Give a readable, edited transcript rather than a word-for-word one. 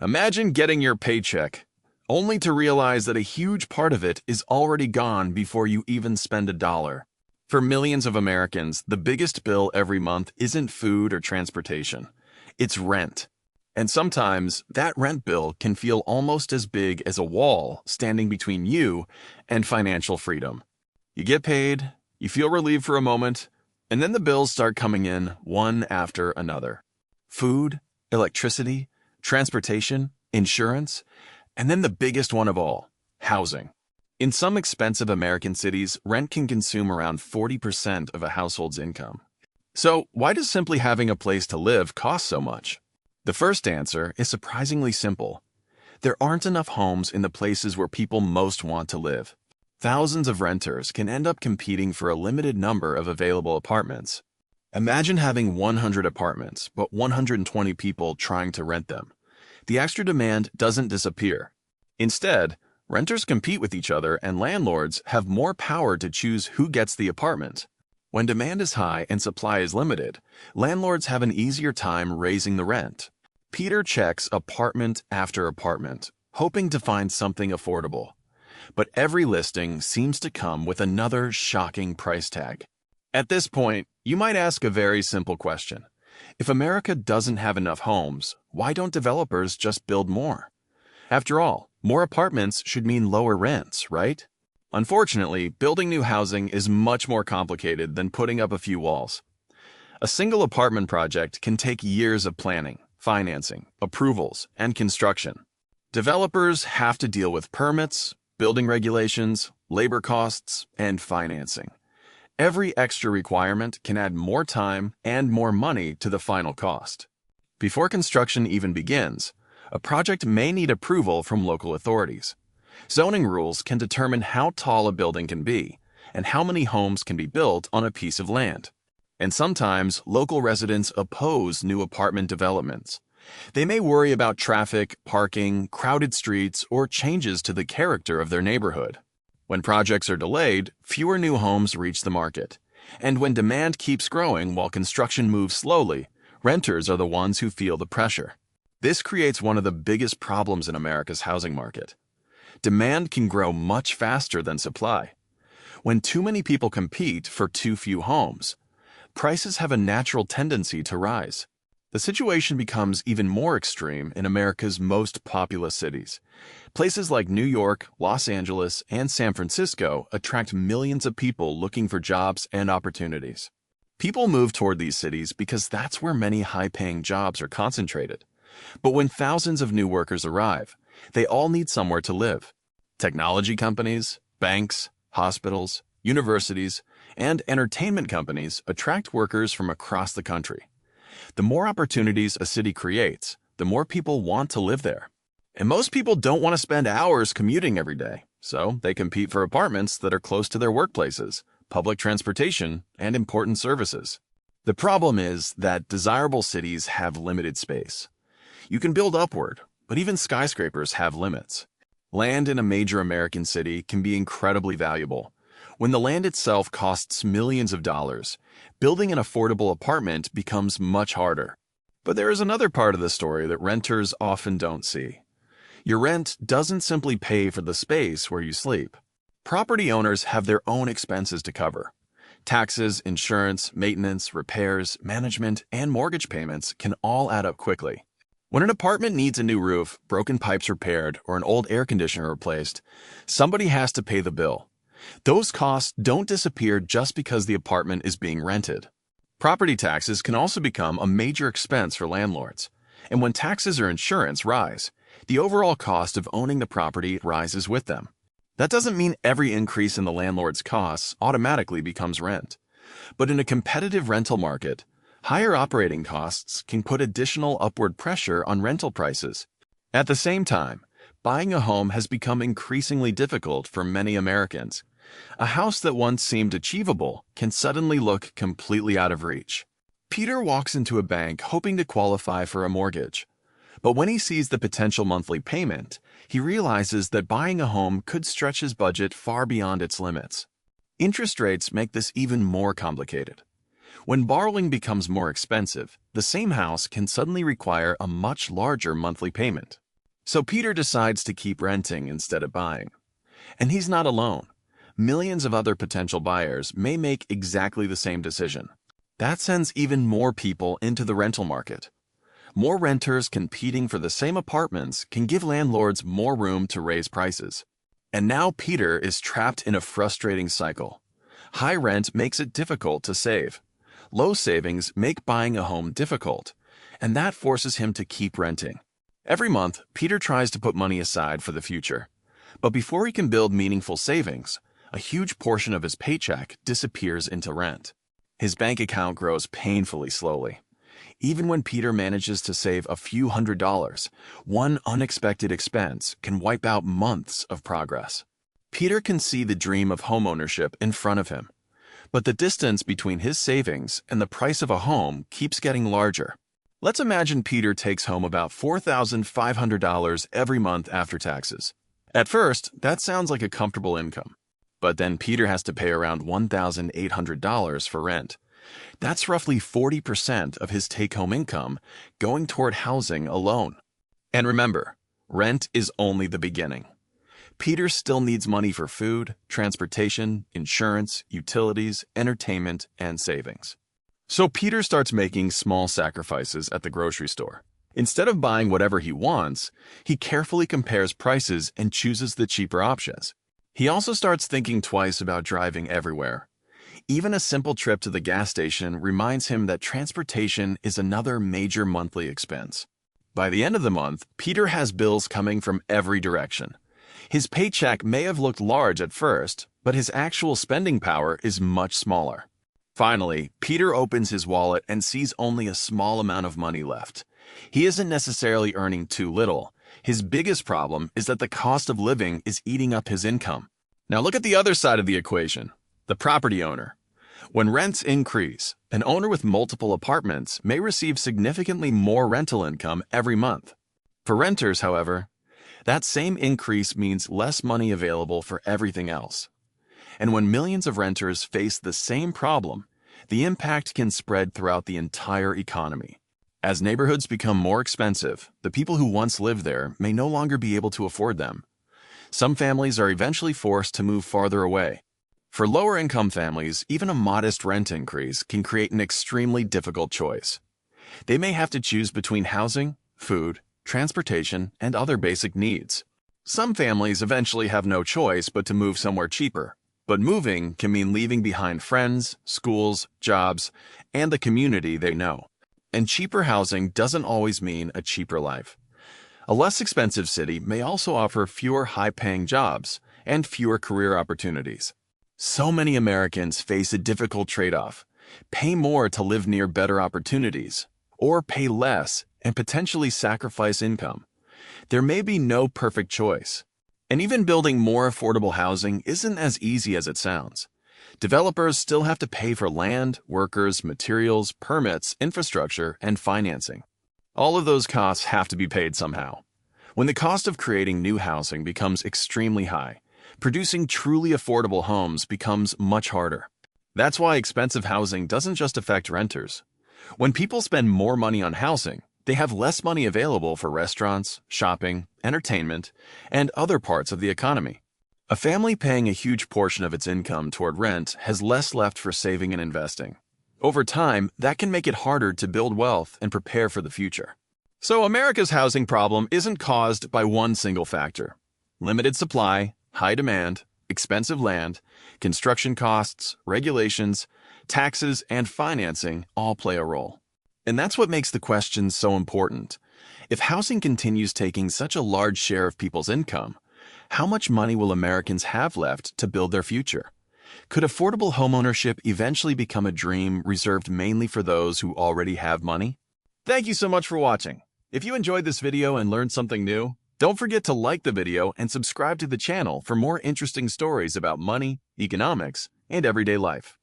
Imagine getting your paycheck, only to realize that a huge part of it is already gone before you even spend a dollar. For millions of Americans, the biggest bill every month isn't food or transportation. It's rent. And sometimes that rent bill can feel almost as big as a wall standing between you and financial freedom. You get paid, you feel relieved for a moment, and then the bills start coming in one after another. Food, electricity, transportation, insurance, and then the biggest one of all, housing. In some expensive American cities, rent can consume around 40% of a household's income. So, why does simply having a place to live cost so much? The first answer is surprisingly simple. There aren't enough homes in the places where people most want to live. Thousands of renters can end up competing for a limited number of available apartments. Imagine having 100 apartments, but 120 people trying to rent them. The extra demand doesn't disappear. Instead, renters compete with each other and landlords have more power to choose who gets the apartment. When demand is high and supply is limited, landlords have an easier time raising the rent. Peter checks apartment after apartment, hoping to find something affordable. But every listing seems to come with another shocking price tag. At this point, you might ask a very simple question. If America doesn't have enough homes, why don't developers just build more? After all, more apartments should mean lower rents, right? Unfortunately, building new housing is much more complicated than putting up a few walls. A single apartment project can take years of planning, financing, approvals, and construction. Developers have to deal with permits, building regulations, labor costs, and financing. Every extra requirement can add more time and more money to the final cost. Before construction even begins, a project may need approval from local authorities. Zoning rules can determine how tall a building can be and how many homes can be built on a piece of land. And sometimes, local residents oppose new apartment developments. They may worry about traffic, parking, crowded streets, or changes to the character of their neighborhood. When projects are delayed, fewer new homes reach the market. And when demand keeps growing while construction moves slowly, renters are the ones who feel the pressure. This creates one of the biggest problems in America's housing market. Demand can grow much faster than supply. When too many people compete for too few homes, prices have a natural tendency to rise. The situation becomes even more extreme in America's most populous cities. Places like New York, Los Angeles, and San Francisco attract millions of people looking for jobs and opportunities. People move toward these cities because that's where many high-paying jobs are concentrated. But when thousands of new workers arrive, they all need somewhere to live. Technology companies, banks, hospitals, universities, and entertainment companies attract workers from across the country. The more opportunities a city creates, the more people want to live there. And most people don't want to spend hours commuting every day, so they compete for apartments that are close to their workplaces, public transportation, and important services. The problem is that desirable cities have limited space. You can build upward, but even skyscrapers have limits. Land in a major American city can be incredibly valuable. When the land itself costs millions of dollars, building an affordable apartment becomes much harder. But there is another part of the story that renters often don't see. Your rent doesn't simply pay for the space where you sleep. Property owners have their own expenses to cover. Taxes, insurance, maintenance, repairs, management, and mortgage payments can all add up quickly. When an apartment needs a new roof, broken pipes repaired, or an old air conditioner replaced, somebody has to pay the bill. Those costs don't disappear just because the apartment is being rented. Property taxes can also become a major expense for landlords. And when taxes or insurance rise, the overall cost of owning the property rises with them. That doesn't mean every increase in the landlord's costs automatically becomes rent. But in a competitive rental market, higher operating costs can put additional upward pressure on rental prices. At the same time, buying a home has become increasingly difficult for many Americans. A house that once seemed achievable can suddenly look completely out of reach. Peter walks into a bank hoping to qualify for a mortgage. But when he sees the potential monthly payment, he realizes that buying a home could stretch his budget far beyond its limits. Interest rates make this even more complicated. When borrowing becomes more expensive, the same house can suddenly require a much larger monthly payment. So Peter decides to keep renting instead of buying. And he's not alone. Millions of other potential buyers may make exactly the same decision. That sends even more people into the rental market. More renters competing for the same apartments can give landlords more room to raise prices. And now Peter is trapped in a frustrating cycle. High rent makes it difficult to save. Low savings make buying a home difficult, and that forces him to keep renting. Every month, Peter tries to put money aside for the future. But before he can build meaningful savings, a huge portion of his paycheck disappears into rent. His bank account grows painfully slowly. Even when Peter manages to save a few $100s, one unexpected expense can wipe out months of progress. Peter can see the dream of homeownership in front of him, but the distance between his savings and the price of a home keeps getting larger. Let's imagine Peter takes home about $4,500 every month after taxes. At first, that sounds like a comfortable income. But then Peter has to pay around $1,800 for rent. That's roughly 40% of his take-home income going toward housing alone. And remember, rent is only the beginning. Peter still needs money for food, transportation, insurance, utilities, entertainment, and savings. So Peter starts making small sacrifices at the grocery store. Instead of buying whatever he wants, he carefully compares prices and chooses the cheaper options. He also starts thinking twice about driving everywhere. Even a simple trip to the gas station reminds him that transportation is another major monthly expense. By the end of the month, Peter has bills coming from every direction. His paycheck may have looked large at first, but his actual spending power is much smaller. Finally, Peter opens his wallet and sees only a small amount of money left. He isn't necessarily earning too little. His biggest problem is that the cost of living is eating up his income. Now look at the other side of the equation, the property owner. When rents increase, an owner with multiple apartments may receive significantly more rental income every month. For renters, however, that same increase means less money available for everything else. And when millions of renters face the same problem, the impact can spread throughout the entire economy. As neighborhoods become more expensive, the people who once lived there may no longer be able to afford them. Some families are eventually forced to move farther away. For lower-income families, even a modest rent increase can create an extremely difficult choice. They may have to choose between housing, food, transportation, and other basic needs. Some families eventually have no choice but to move somewhere cheaper. But moving can mean leaving behind friends, schools, jobs, and the community they know. And cheaper housing doesn't always mean a cheaper life. A less expensive city may also offer fewer high-paying jobs and fewer career opportunities. So many Americans face a difficult trade-off: pay more to live near better opportunities, or pay less and potentially sacrifice income. There may be no perfect choice. And even building more affordable housing isn't as easy as it sounds. Developers still have to pay for land, workers, materials, permits, infrastructure, and financing. All of those costs have to be paid somehow. When the cost of creating new housing becomes extremely high, producing truly affordable homes becomes much harder. That's why expensive housing doesn't just affect renters. When people spend more money on housing, they have less money available for restaurants, shopping, entertainment, and other parts of the economy. A family paying a huge portion of its income toward rent has less left for saving and investing. Over time, that can make it harder to build wealth and prepare for the future. So America's housing problem isn't caused by one single factor. Limited supply, high demand, expensive land, construction costs, regulations, taxes, and financing all play a role. And that's what makes the question so important. If housing continues taking such a large share of people's income, how much money will Americans have left to build their future? Could affordable homeownership eventually become a dream reserved mainly for those who already have money? Thank you so much for watching. If you enjoyed this video and learned something new, don't forget to like the video and subscribe to the channel for more interesting stories about money, economics, and everyday life.